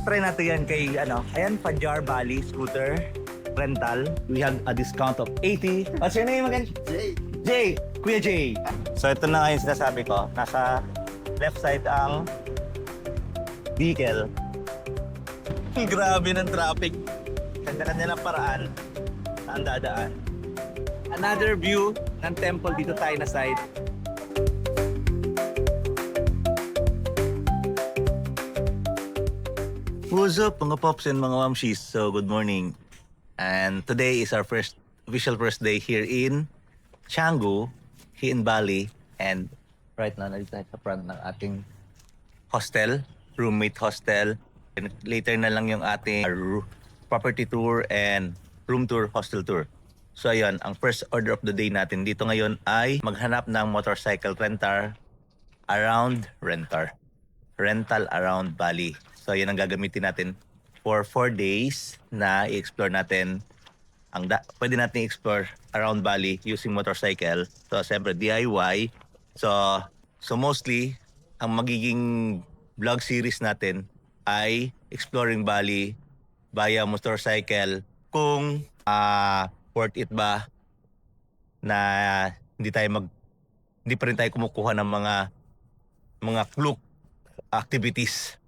Try natin yan kay ayan, Fajar Bali Scooter Rental. We have a discount of 80. What's your name again? Jay. Kuya Jay. So ito na nga yung sinasabi ko. Nasa left side ang vehicle. Grabe ng traffic. Kanya-kanya ng paraan saan dadaan. Another view ng temple dito tayo na side. What's up mga pops and mga mamshis? So good morning. And today is our official first day here in Canggu, here in Bali. And right now, nandito tayo sa front ng ating hostel, roommate hostel. And later na lang yung ating property tour and room tour, hostel tour. So ayun, ang first order of the day natin dito ngayon ay maghanap ng motorcycle rental around Bali. So yun ang gagamitin natin for 4 days na i-explore natin pwede natin i-explore around Bali using motorcycle. So siyempre DIY. So mostly ang magiging vlog series natin ay exploring Bali via motorcycle kung worth it ba na hindi pa rin tayo kumukuha ng mga fluke activities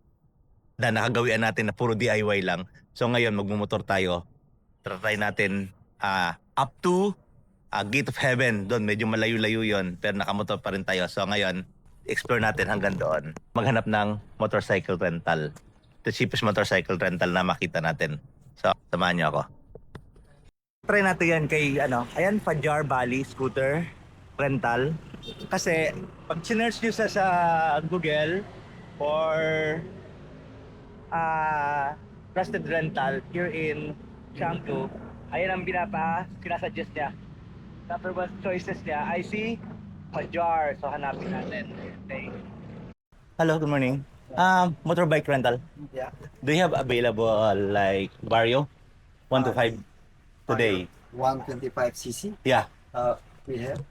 na nakagawian natin na puro DIY lang. So ngayon magmumotor tayo. Try natin up to Gate of Heaven. Doon medyo malayo-layo yon, pero nakamotor pa rin tayo. So ngayon explore natin hanggang doon. Maghanap ng motorcycle rental. The cheapest motorcycle rental na makita natin. So samahan niyo ako. Try natin yan kay ayan, Fajar Bali Scooter Rental. Kasi pag sinearch nyo sa Google for trusted rental here in Canggu, ayan ang sinasuggest niya. Number one choices niya, I see Fajar. So hanapin natin. Okay. Hello, good morning. Motorbike rental. Yeah. Do you have available like Vario 1 to 5 today? 125cc. Yeah. We have.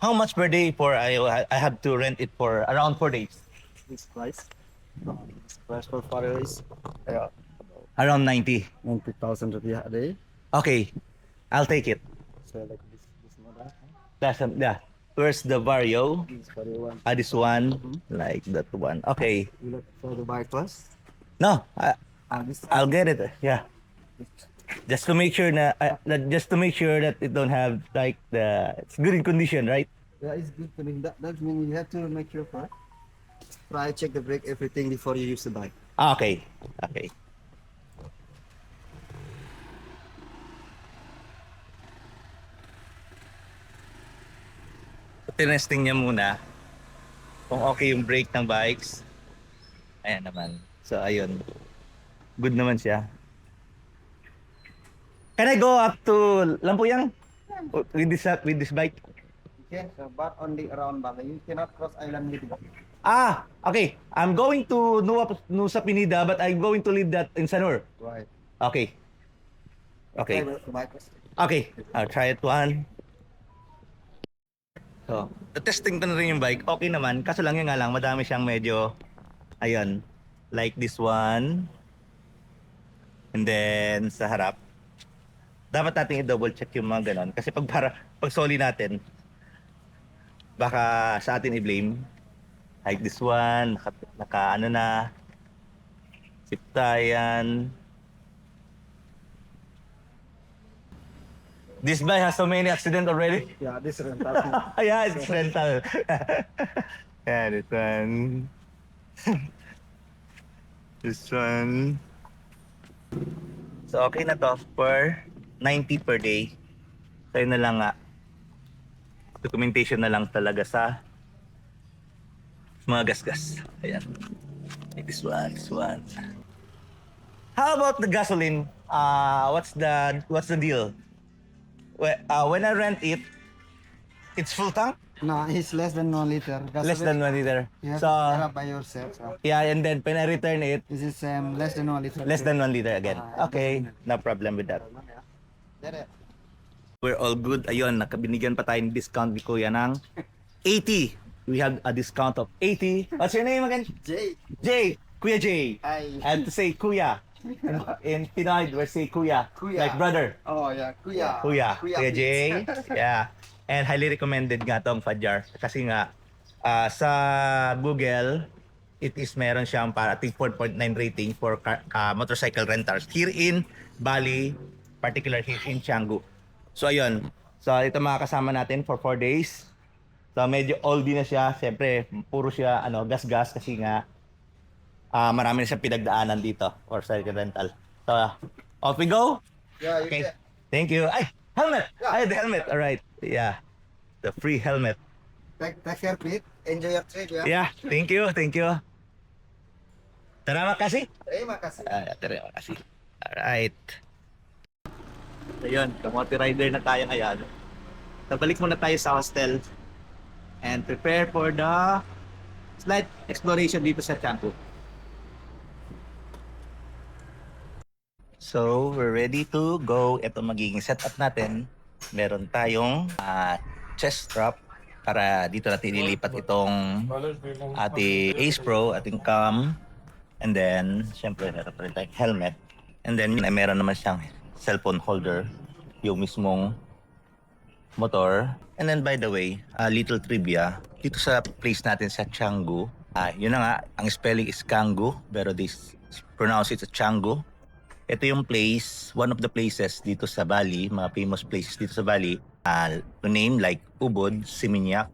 How much per day for I have to rent it for around 4 days? This price. This price for Faro is Around 90. 90,000 rupiah a day. Okay, I'll take it. So like this model. Yeah. Where's the Vario? This Faro one. This one, like that one. Okay. You look for the bike plus. No, This. I'll get it. Yeah. Just to make sure that it don't have like it's good in condition, right? Yeah, it's good. I mean, that means you have to make sure try check the brake everything before you use the bike. Okay. Tinesting niya muna kung okay yung brake ng bikes. Ayan naman. So ayun. Good naman siya. Can I go up to Lampuyang with this bike? Okay, so but only around Bali. You cannot cross island with the bike. Okay. I'm going to Nusa Penida, but I'm going to leave that in Sanur. Right. Okay. Try the bike plus. Okay, I'll try it one. So, testing ko na rin yung bike. Okay naman. Kaso lang yun nga lang, madami siyang medyo, ayun, like this one. And then, sa harap. Dapat natin i-double check yung mga ganon. Kasi pag soli natin, baka sa atin i-blame. Like this one, naka na, zip tayan. This bike has so many accidents already. Yeah, this rental. Yeah, it's rental. Yeah, this one. This one. So, okay na to for 90 per day. So, yun na lang nga. Documentation na lang talaga sa mga gasgas. Ayan. Like this one. How about the gasoline? What's the deal? When I rent it, it's full tank? No, it's less than 1 liter. Less than 1 liter. You have So, to fill up by yourself. So. yeah, and then when I return it, This is less than 1 liter. less than 1 liter again. Ah, Okay, no problem with that. There. We're all good. Ayun, nakabinigyan pa tayo ng discount ni Kuya ng 80. We have a discount of 80. What's your name again? Jay. Jay. Kuya Jay. Hi. And to say Kuya. In Pinoy, we say Kuya. Kuya. Like brother. Oh yeah, Kuya. Kuya Jay. Yeah. And highly recommended nga tong Fajar. Kasi nga, sa Google, it is meron siyang para I think 4.9 rating for motorcycle rentals here in Bali, particular here in Canggu. So ayun. So ito mga kasama natin for 4 days. So medyo oldie na siya. Siyempre, puro siya gas-gas kasi nga marami na siyang pinagdaanan dito for cycle rental. So off we go. Yeah, you Okay. can. Thank you. Ay, helmet. Yeah. Ay, the helmet. All right. Yeah. The free helmet. Take care, Pete. Enjoy your trip, yeah. Yeah. Thank you. Thank you. Terima kasih. Terima kasih. Terima kasih. Alright. Ayun, kamote rider na tayo ngayon. So, balik muna tayo sa hostel and prepare for the slight exploration dito sa Canggu. So, we're ready to go. Ito magiging setup natin. Meron tayong chest strap para dito natin ililipat itong ating Ace Pro, ating cam. And then, syempre, meron pa rin tayong helmet. And then, meron naman siyang cellphone holder, yung mismong motor. And then, by the way, a little trivia. Dito sa place natin sa Canggu, yun na nga, ang spelling is Canggu, pero this pronounce it as Canggu. Ito yung place, one of the places dito sa Bali, mga famous places dito sa Bali, to name like Ubod, Seminyak,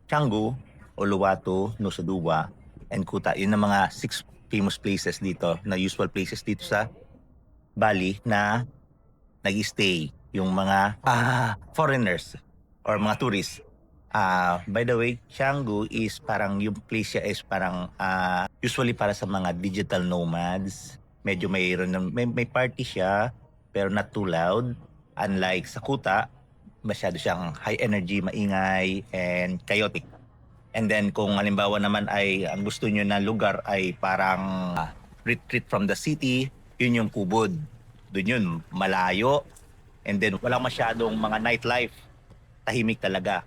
Canggu, Uluwatu, Nusa Dua, and Kuta. Yun ang mga 6 famous places dito, na usual places dito sa Bali na nag-stay yung mga foreigners or mga tourists. By the way, Canggu is parang yung place siya is parang usually para sa mga digital nomads. Medyo may party siya pero not too loud. Unlike sa Kuta, masyado siyang high energy, maingay, and chaotic. And then kung halimbawa naman ay ang gusto nyo na lugar ay parang retreat from the city, yun yung Ubod. Doon yun, malayo. And then walang masyadong mga nightlife. Tahimik talaga.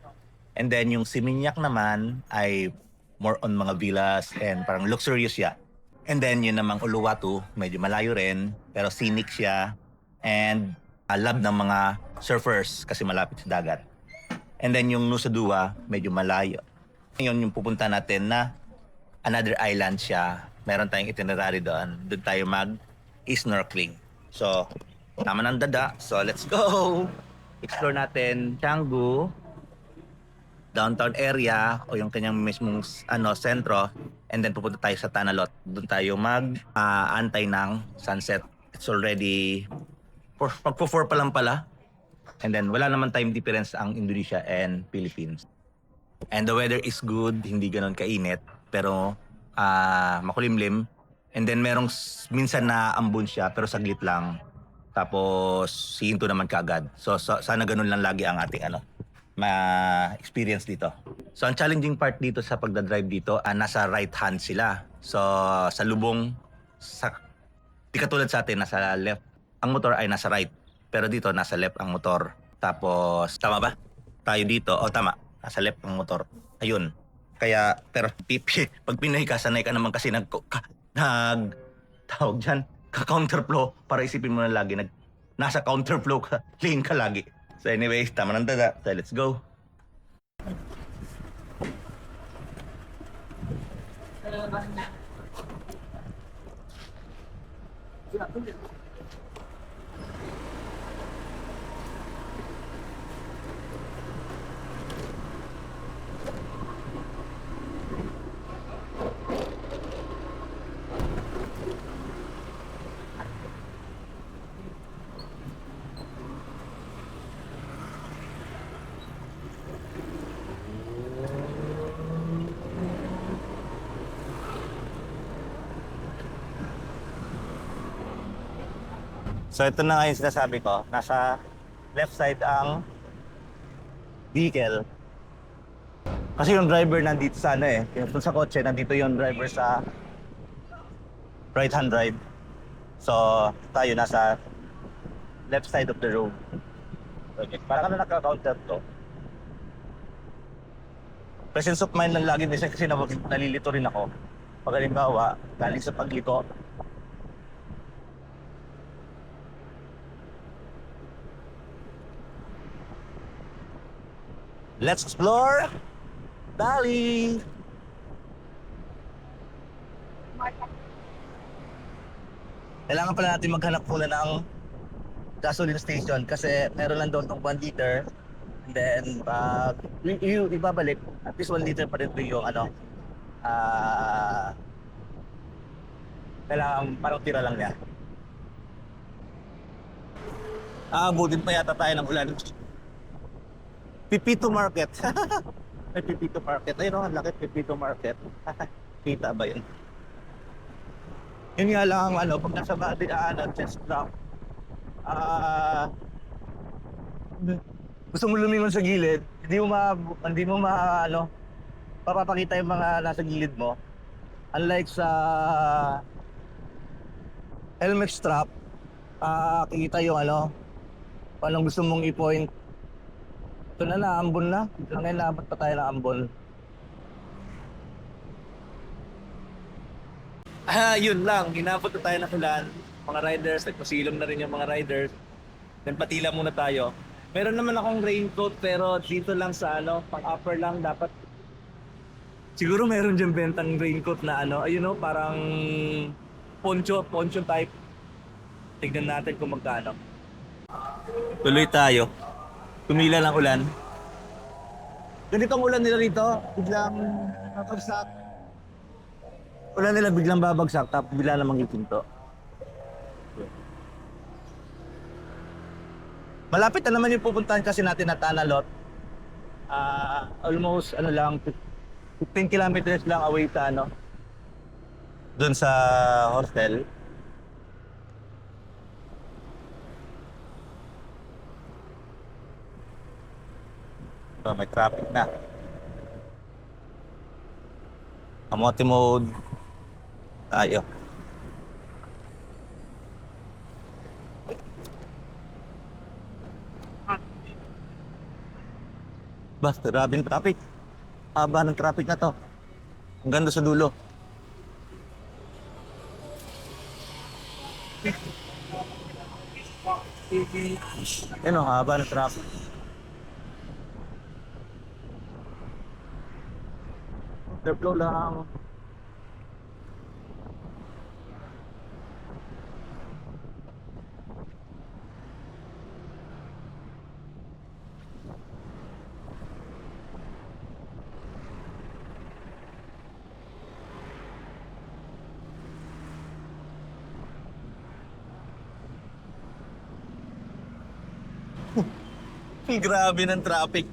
And then yung Seminyak naman ay more on mga villas and parang luxurious siya. And then yun namang Uluwatu, medyo malayo rin, pero scenic siya. And love ng mga surfers kasi malapit sa dagat. And then yung Nusa Dua, medyo malayo. Yun yung pupunta natin na another island siya. Meron tayong itinerary doon. Doon tayo mag-snorkeling. So, tama ng dada. So, let's go! Explore natin Canggu, downtown area o yung kanyang mismong sentro, and then pupunta tayo sa Tanalot. Doon tayo mag-antay ng sunset. It's already magpo-4 pa lang pala. And then wala naman time difference ang Indonesia and Philippines. And the weather is good, hindi ganoon kainit, pero makulimlim. And then merong minsan na ambon siya pero saglit lang. Tapos hihinto naman kaagad. So sana ganun lang lagi ang ating ma-experience dito. So ang challenging part dito sa pagdadrive dito, nasa right hand sila. So sa lubong, di katulad sa atin, nasa left. Ang motor ay nasa right. Pero dito, nasa left ang motor. Tapos, tama ba? Tayo dito, tama, nasa left ang motor. Ayun. Kaya, pero pag Pinoy ka, sanay ka naman kasi tawag dyan, ka-counterflow. Para isipin mo na lagi, nasa counterflow ka, lane ka lagi. So anyways, tama ng dada. So let's go. So ito na nga yung sinasabi ko, nasa left side ang vehicle. Kasi yung driver nandito sa yung sa kotse, nandito yung driver sa right hand drive. So tayo nasa left side of the road. Okay, para ka na naka-counter to. Presence of mind lang lagi minsan kasi nalilito rin ako. Pag halimbawa, galing sa pagliko, let's explore Bali! Kailangan pala natin maghanap muna ng gasoline station kasi meron lang doon tong 1 liter. And then, pag ibabalik, at least 1 liter pa rin yung ano, kailangan parang tira lang niya. Abutin pa yata tayo ng ulan. Pipito Market. May Pipito Market. Ayun, ang laki Pipito Market. Kita ba yun? Yun nga lang ang ano, pag nasa Badiaan, chest drop, gusto mo lumingon sa gilid, hindi mo ano, papapakita yung mga nasa gilid mo. Unlike sa helmet strap, kikita yung ano, kung anong gusto mong i-point. Ito na, naambon na. Ngayon labot pa tayo ng ambon. Yun lang. Inabot na tayo ng ulan. Mga riders, nagpasilong na rin yung mga riders. Then patila muna tayo. Meron naman akong raincoat pero dito lang sa ano, pang upper lang dapat. Siguro meron dyan bentang raincoat na ano, ayun o, parang poncho type. Tignan natin kung magkano. Tuloy tayo. Tumila ng ulan. Ganitong ulan nila rito, biglang babagsak. Ulan nila biglang babagsak, tapos bigla namang itinto. Malapit na naman yung pupuntahan kasi natin na Tanalot. Almost ano lang, 15 kilometers lang away sa ano, doon sa hostel. So, may traffic na. Kamote mode. Tayo. Basta, grabe ng traffic. Haba ng traffic na to. Ang ganda sa dulo. Yan o, haba ng traffic. Underflow lang. Grabe ng traffic.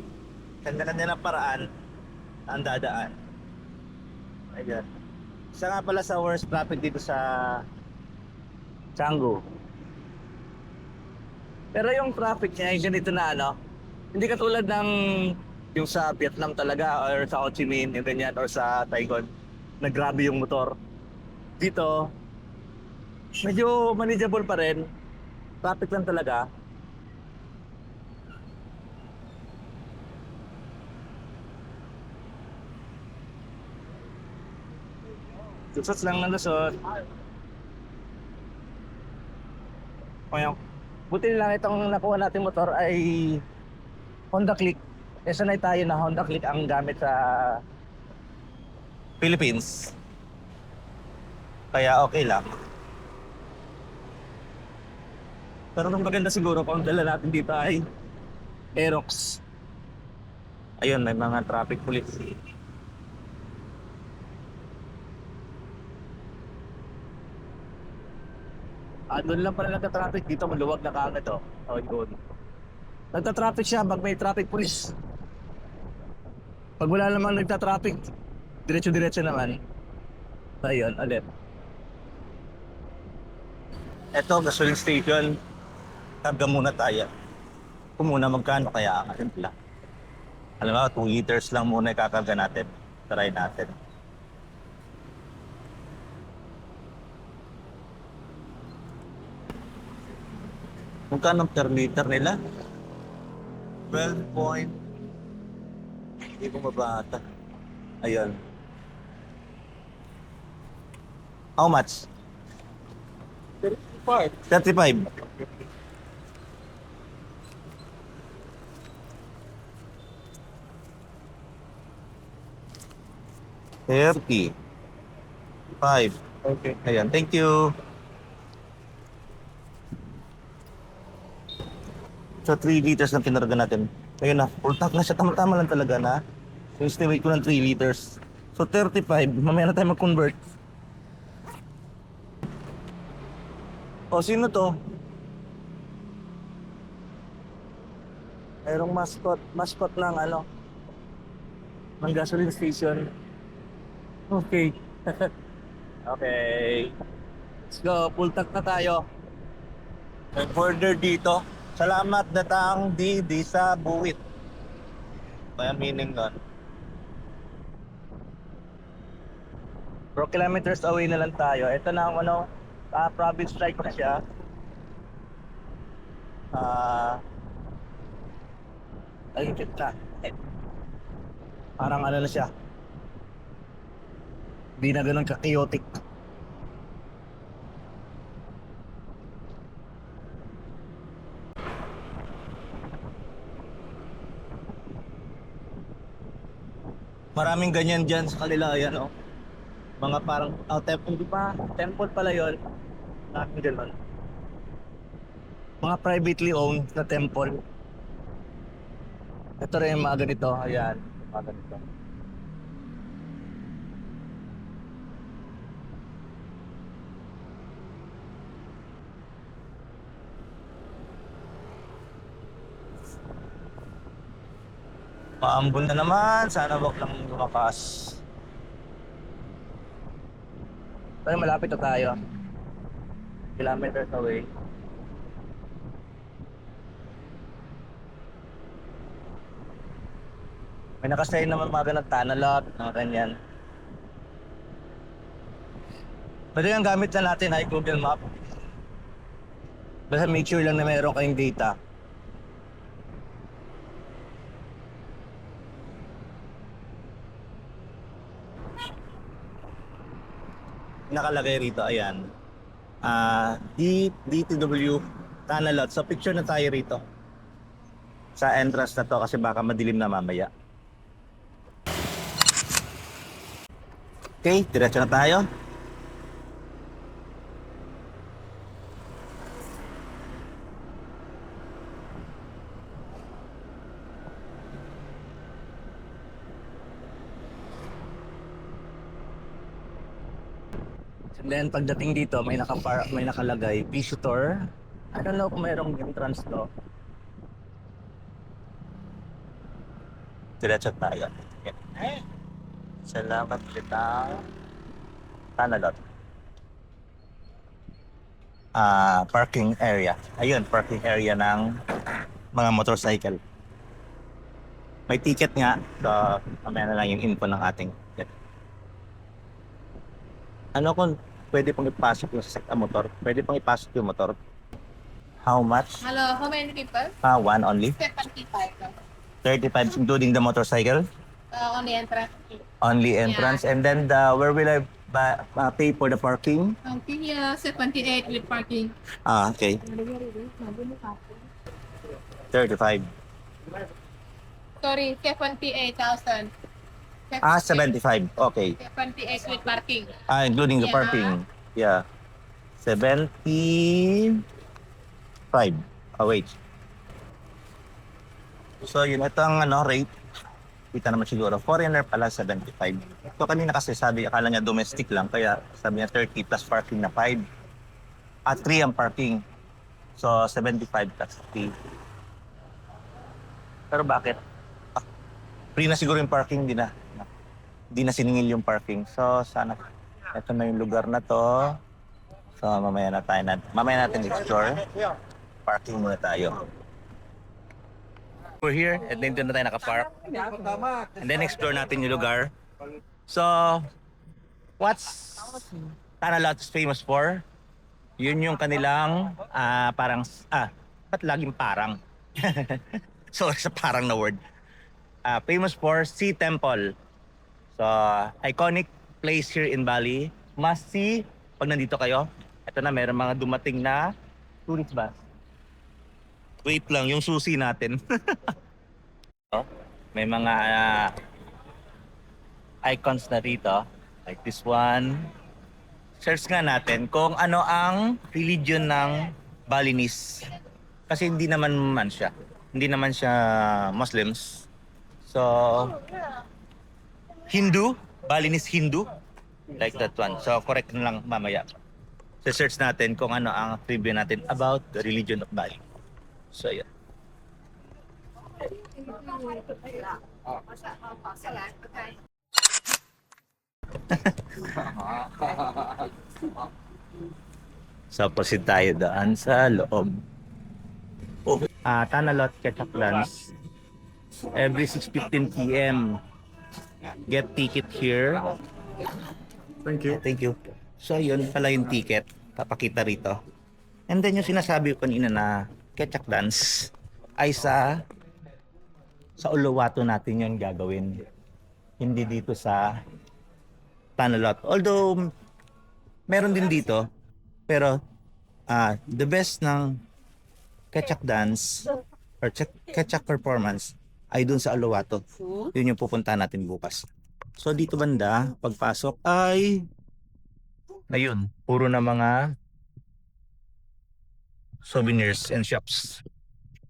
Kanya-kanya ng paraan ang dadaan. Ayan. Isa nga pala sa worst traffic dito sa Canggu. Pero yung traffic niya ay ganito na ano, hindi katulad ng yung sa Vietnam talaga or sa Ho Chi Minh, yung ganyan, or sa Saigon, na grabe yung motor. Dito, medyo manageable pa rin. Traffic lang talaga. Lusot lang ng lusot. Ngayon, buti lang itong nakuha natin motor ay Honda Click. Eh, sanay tayo na Honda Click ang gamit sa Philippines. Kaya okay lang. Pero ang maganda siguro kung dala natin dito ay Aerox. Ayun, may mga traffic police. Doon lang pala nagka-traffic dito, maluwag na kaagad to. Oh, yun. Nagta-traffic siya pag may traffic police. Pag wala namang nagta-traffic, diretso-diretso naman. Ayun, ulit. Eto, gasoline station. Karga muna tayo. Kung muna magkano kaya ang timpla. Alam mo, 2 liters lang muna ikakarga natin. Try natin. Magkano per liter nila? 12 point. Hindi ko mabata. Ayun. How much? 35. 35. $30. 5. Okay. Ayan, thank you. So 3 liters lang kinarga natin. Ayun na, full tank na siya. Tama-tama lang talaga na. So estimate ko ng 3 liters. So 35, mamaya na tayo mag-convert. O sino to? Mayroong mascot ng ano, ng gasoline station. Okay. Okay. Let's go, full tank na tayo. And further dito, salamat datang di sa buwit. Kaya meaning nun. 4 kilometers away na lang tayo. Ito na ang ano, province like na siya. Ay, na. Parang ano na siya. Hindi na ganun ka-chaotic. Maraming ganyan dyan sa kanila, ayan oh. Mga parang, temple, di ba? Temple pala yun. Maraming ganun. Mga privately owned na temple. Ito rin yung mga ganito, ayan. Mga ganito. Maambon na naman, sana wag lang lumakas. Pero malapit na tayo. Kilometers away. May nakasay naman mga ganang tanalot, mga ganyan. Pwede yung gamit na natin ay Google Map. Basta make sure lang na mayroon kayong data. Nakalagay rito, ayan. DTW Tanalot. So picture na tayo rito. Sa entrance na to kasi baka madilim na mamaya. Okay, diretso na tayo. And then pagdating dito, may nakalagay visitor. I don't know kung mayroong entrance to. Diretso tayo. Salamat kita. Tanalot. Parking area. Ayun, parking area ng mga motorcycle. May ticket nga. So, mamaya na lang yung info ng ating. Ano kung pwede pong ipasok yung sa motor? Pwede pong ipasok yung motor? How much? Hello, how many people? One only? 75. 35 including the motorcycle? Only entrance. Only entrance. And then where will I pay for the parking? Okay, yeah, 78 with parking. Okay. 35. Sorry, 78,000. 75. Okay. 78 with parking. Including the Yeah. parking. Yeah. 75. Wait. So yun, ito ang rate. Kita naman siguro. Foreigner pala 75. So kanina kasi sabi, akala niya domestic lang. Kaya sabi niya 30 plus parking na 5. 3 ang parking. So 75 plus 3. Pero bakit? Free na siguro yung parking, di na siningil yung parking. So sana, ito na yung lugar na to. So mamaya natin explore. Parking muna tayo. We're here and then doon na tayo nakapark. And then explore natin yung lugar. So, what's Tanalot is famous for? Yun yung kanilang ba't laging parang? Sorry sa parang na word. Famous for Sea Temple. So, iconic place here in Bali. Must see pag nandito kayo. Ito na, meron mga dumating na tourist bus. Wait lang, yung susi natin. Oh, may mga icons na rito. Like this one. Search nga natin kung ano ang religion ng Balinese. Kasi hindi naman siya. Hindi naman siya Muslims. So, Hindu, Balinese Hindu. Like that one. So, correct na lang mamaya. So, search natin kung ano ang trivia natin about the religion of Bali. So, yun. So, proceed tayo daan sa loob. Tanalot Ketchup Dance. Every 6:15 p.m. Get ticket here. Thank you. Thank you. So, yun pala yung ticket. Papakita rito. And then yung sinasabi ko kanina na Ketchup Dance ay sa Uluwatu natin yun gagawin. Hindi dito sa Tanalot. Although, meron din dito. Pero, the best ng Ketchup Dance or Ketchup Performance ay dun sa Uluwatu. Yun yung pupunta natin bukas. So, dito banda, pagpasok ay ayun, puro na mga souvenirs and shops.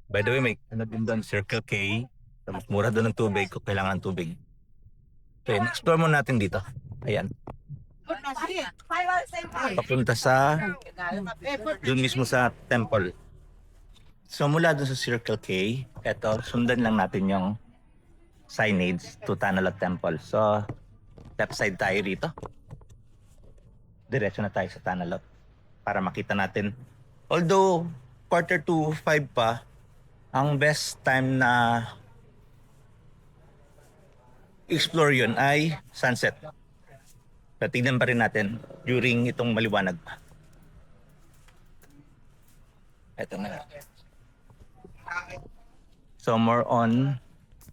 By the way, may ano din doon, Circle K. Tapos mura doon ng tubig kung kailangan ng tubig. So, yun, explore mo natin dito. Ayan. Papunta sa doon mismo sa temple. So mula doon sa Circle K, eto, sundan lang natin yung signage to Tanalot Temple. So, left side tayo rito. Diretso na tayo sa Tanalot para makita natin. Although, 4:45 pa, ang best time na explore yun ay sunset. Pero tignan pa rin natin during itong maliwanag pa. Ito na. So more on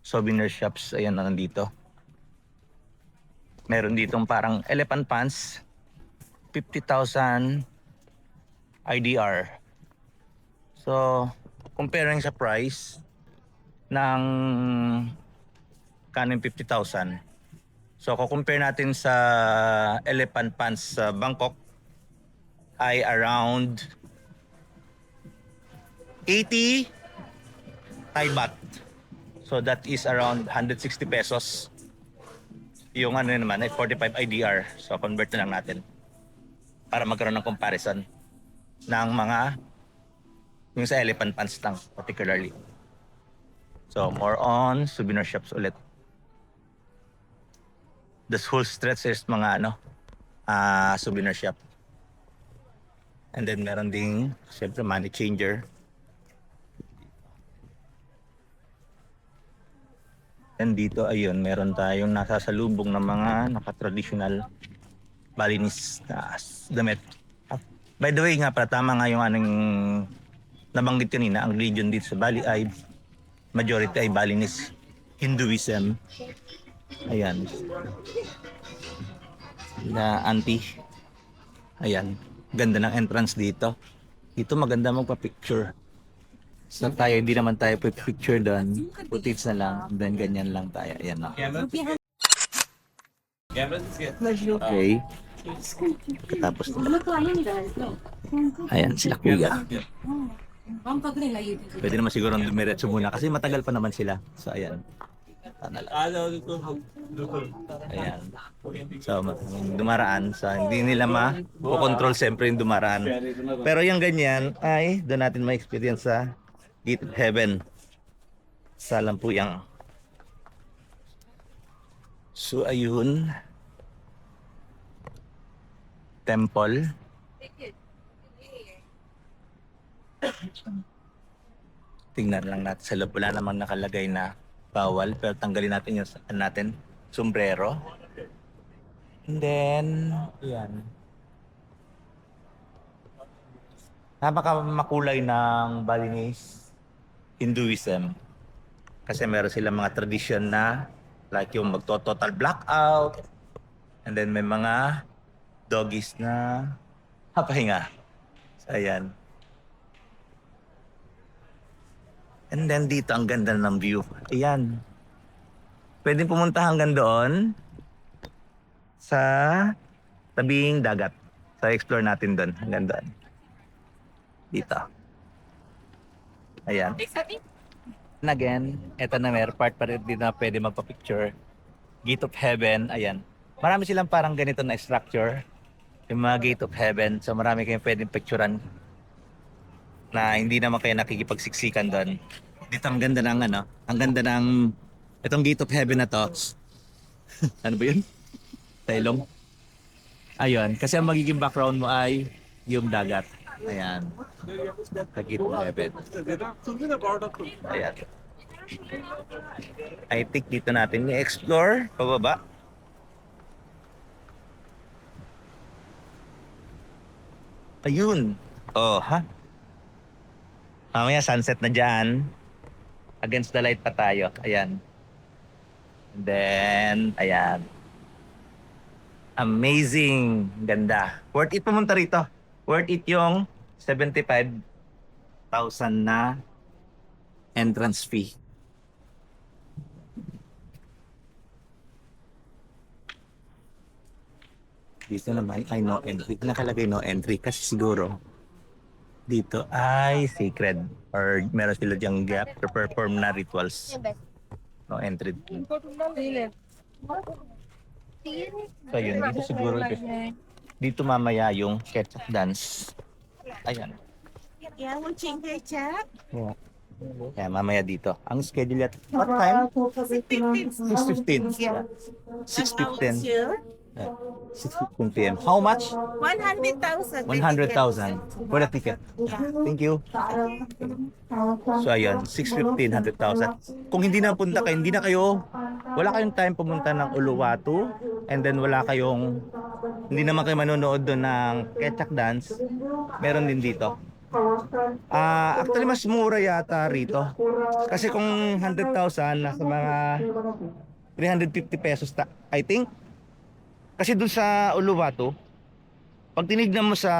souvenir shops. Ayan na nandito. Meron ditong parang elephant pants. 50,000 IDR. So comparing sa price ng kanin 50,000. So kung compare natin sa elephant pants sa Bangkok ay around 80 Thai baht. So that is around 160 pesos. Yung ano naman ay 45 IDR. So convert na lang natin para magkaroon ng comparison ng mga yung sa elephant pants lang particularly. So more on souvenir shops ulit. This whole stretch is mga souvenir shop. And then meron ding syempre money changer. And dito ayun, meron tayong nasasalubong ng mga naka-traditional Balinese damit. By the way nga pala, tama nga yung anong nabanggit kanina, ang religion dito sa Bali ay majority ay Balinese Hinduism. Ayan. Na auntie. Ayan. Ganda ng entrance dito. Dito maganda magpa-picture. So tayo, hindi naman tayo picture doon. Footage na lang. Then ganyan lang tayo. Ayan na. Okay. Tapos ayan sila kuya. Pwede naman siguro dumiretso muna kasi matagal pa naman sila. So ayan. Ayan. So dumaraan. So hindi nila ma-control siyempre yung dumaraan. Pero yung ganyan ay doon natin ma-experience sa Gate of Heaven sa Lampuyang. So ayun, temple. Tingnan lang natin sa loob. Wala namang nakalagay na bawal, pero tanggalin natin yung sombrero. And then yan, napakamakulay ng Balinese Hinduism kasi meron silang mga tradisyon na Like yung magto-total blackout. And then may mga doggies na papahinga. So, ayan. And then dito, ang ganda ng view. Ayan. Pwede pumunta hanggang doon sa tabing dagat. So, explore natin doon. Hanggang doon. Dito. Ayan. And again, eto na may part pa rin dito na pwede magpa-picture. Gate of Heaven. Ayan. Marami silang parang ganito na structure. Yung mga Gate of Heaven. So, marami kayong pwedeng picturean na hindi naman kayo nakikipagsiksikan doon. Dito ang ganda ng ang ganda ng itong Gate of Heaven na to. Ano ba yun? Tailong. Ayun, kasi ang magiging background mo ay yung dagat. Ayan. The Gate of Heaven. Ayan. I think dito natin i-explore pababa. Ayun. Oh, ha? Mamaya sunset na dyan. Against the light pa tayo. Ayan. And then, ayan. Amazing. Ganda. Worth it pumunta rito. Worth it yung 75,000 na entrance fee. Dito naman ay no entry. Nakalagay no entry kasi siguro dito ay sacred or meron sila diyang gap to perform na rituals. No entry. So yun, dito siguro dito mamaya yung ketchup dance. Ayan. Yeah, watching ketchup. Yeah. Kaya mamaya dito. Ang schedule at what time? 6:15. 6:15. Sure. 6:15 p.m. How much? 100,000. 100,000 for the ticket. Thank you. So ayun, 6:15, 100,000. Kung hindi na punta kayo, wala kayong time pumunta ng Uluwatu, and then hindi naman kayo manonood doon ng Ketchak Dance, meron din dito. Actually mas mura yata rito. Kasi kung 100,000, nasa mga 350 pesos I think. Kasi dun sa Uluwatu, pag tinignan mo sa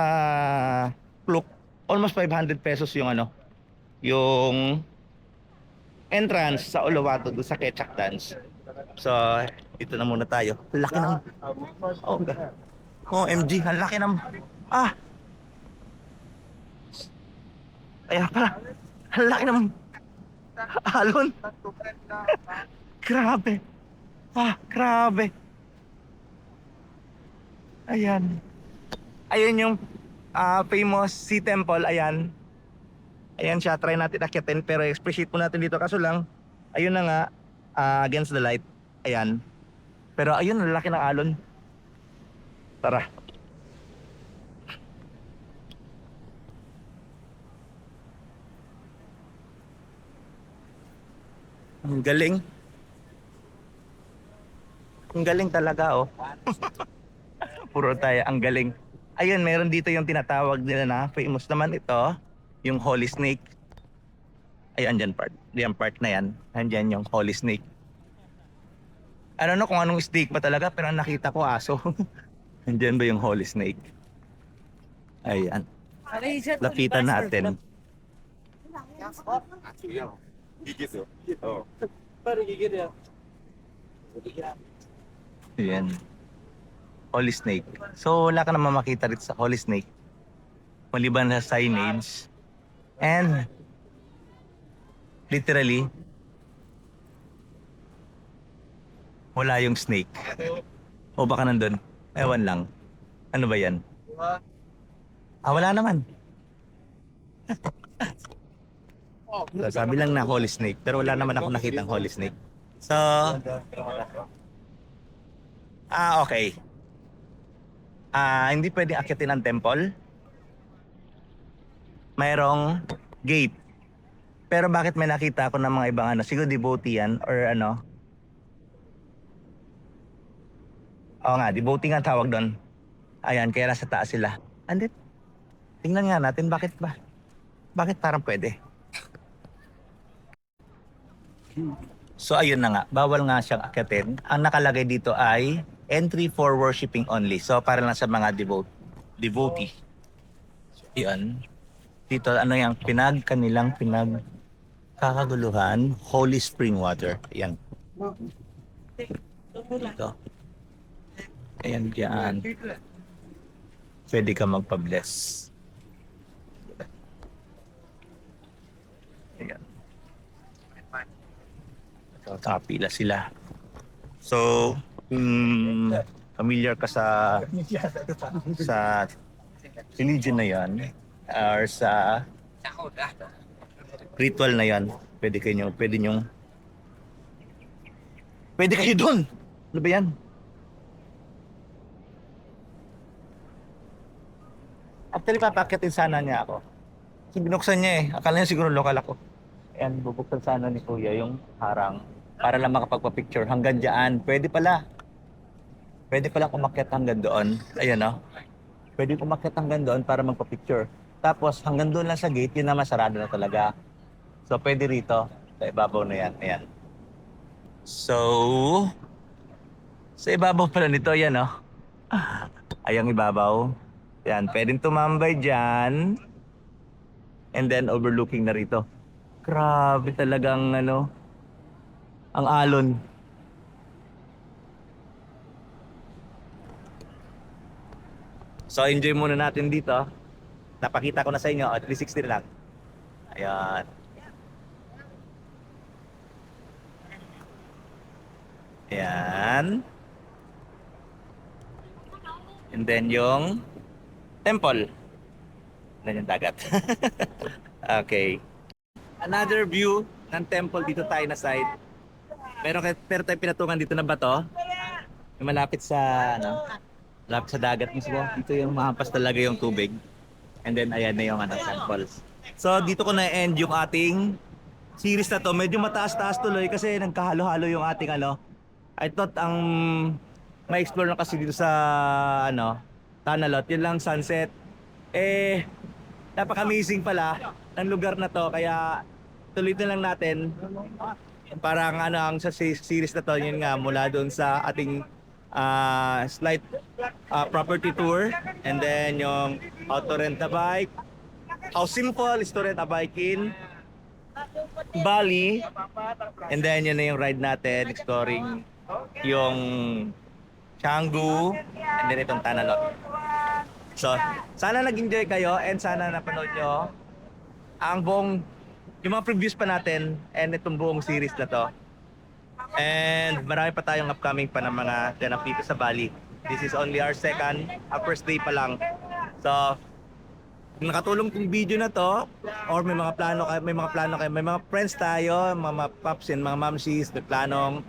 Klook, almost 500 pesos yung yung entrance sa Uluwatu dun sa Ketchak Dance. So, ito na muna tayo. Laki ng OMG, ang laki ng Kaya pala, ang laki ng alon. Grabe. Grabe. Ayan. Ayan yung famous Sea Temple. Ayan. Ayan siya. Try natin akyatin. Pero appreciate po natin dito. Kaso lang, ayun na nga. Against the light. Ayan. Pero ayun, lalaki ng alon. Tara. Ang galing. Ang galing talaga, oh. Puro tayo, ang galing. Ayun, meron dito yung tinatawag nila na famous naman ito, yung Holy Snake. Ay, andyan part. Yung part na yan. Andyan yung Holy Snake. I don't know kung anong snake pa talaga, pero ang nakita ko aso. Andyan ba yung Holy Snake? Ayan. Lapitan natin. Ayan. Holy Snake. So wala ka naman makita rito sa Holy Snake maliban sa signage, and literally wala yung snake. O baka nandun, ewan lang. Ano ba yan? Wala naman. So, sabi lang na Holy Snake, pero wala naman ako nakitang Holy Snake. So okay. Hindi pwedeng akyatin ang temple. Mayroong gate. Pero bakit may nakita ako ng mga ibang siguro devotee yan or Oo nga, devotee nga tawag doon. Ayan, kaya nasa taas sila. Andit. Tingnan nga natin bakit ba? Bakit parang pwede? So ayun na nga, bawal nga siyang akyatin. Ang nakalagay dito ay entry for worshiping only. So para lang sa mga devotee. Yan. Dito ano yung kanilang kakaguluhan, Holy Spring Water. Yan. Dito. Ayan diyan. Pwede ka magpa-bless. Ayan. Kapila sila. So, familiar ka sa religion na yan or sa ritual na yan, pwede kayo doon. Ano ba yan? Actually, papakyatin sana niya ako. Kasi binuksan niya eh. Akala niya siguro lokal ako. Ayan, bubuksan sana ni Kuya yung harang para lang makapagpa-picture hanggang dyan. Pwede pala umakyat hanggang doon. Ayan o. Pwede umakyat hanggang doon para magpa-picture. Tapos hanggang doon lang sa gate, yun naman sarado na talaga. So pwede rito. Sa ibabaw na yan. Ayan. So, sa ibabaw pala nito, yan o. Ayang ibabaw. Yan, pwedeng tumambay dyan. And then overlooking na rito. Grabe talagang ang alon. So enjoy muna natin dito. Napakita ko na sa inyo, 360 lang. Ayan. Ayan. And then yung temple. Yan yung dagat. Okay. Another view ng temple dito tayo na side. Pero tayo pinatungan dito na bato. Yung malapit sa malapit sa dagat mismo. Dito yung mahampas talaga yung tubig. And then ayan na yung temple. So dito ko na-end yung ating series na to. Medyo mataas-taas tuloy kasi nagkahalo-halo yung ating I thought ang ma-explore na kasi dito sa Tanalot. Yun lang sunset. Napaka-amazing pala ng lugar na to, kaya tuloy na lang natin. Parang ang sa series na to, yun nga, mula doon sa ating slight property tour, and then yung how to rent a bike, how simple is to rent a bike in Bali, and then yun na yung ride natin, exploring yung Canggu, and then itong Tanalot. So, sana nag-enjoy kayo and sana napanood nyo ang yung mga previews pa natin and itong buong series na to. And marami pa tayong upcoming pa ng mga ganap dito sa Bali. This is only our first day pa lang. So, kung nakatulong tong video na to or may mga plano kayo, may mga friends tayo, mga paps and mga mamsis na planong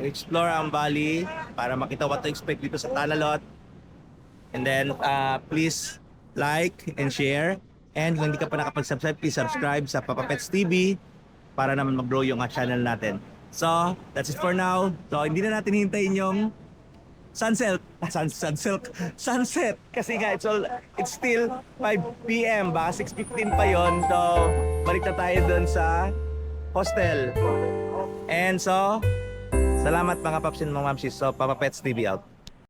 explore ang Bali para makita what to expect dito sa Tanalot. And then, please like and share. And kung hindi ka pa nakapag-subscribe, please subscribe sa Papa Pets TV para naman mag-grow yung channel natin. So, that's it for now. So, hindi na natin hintayin yung sunset. Kasi nga, it's still 5 p.m. Baka 6:15 pa yon. So, balik na tayo dun sa hostel. And so, salamat mga paps and mga mamsis. So, Papa Pets TV out.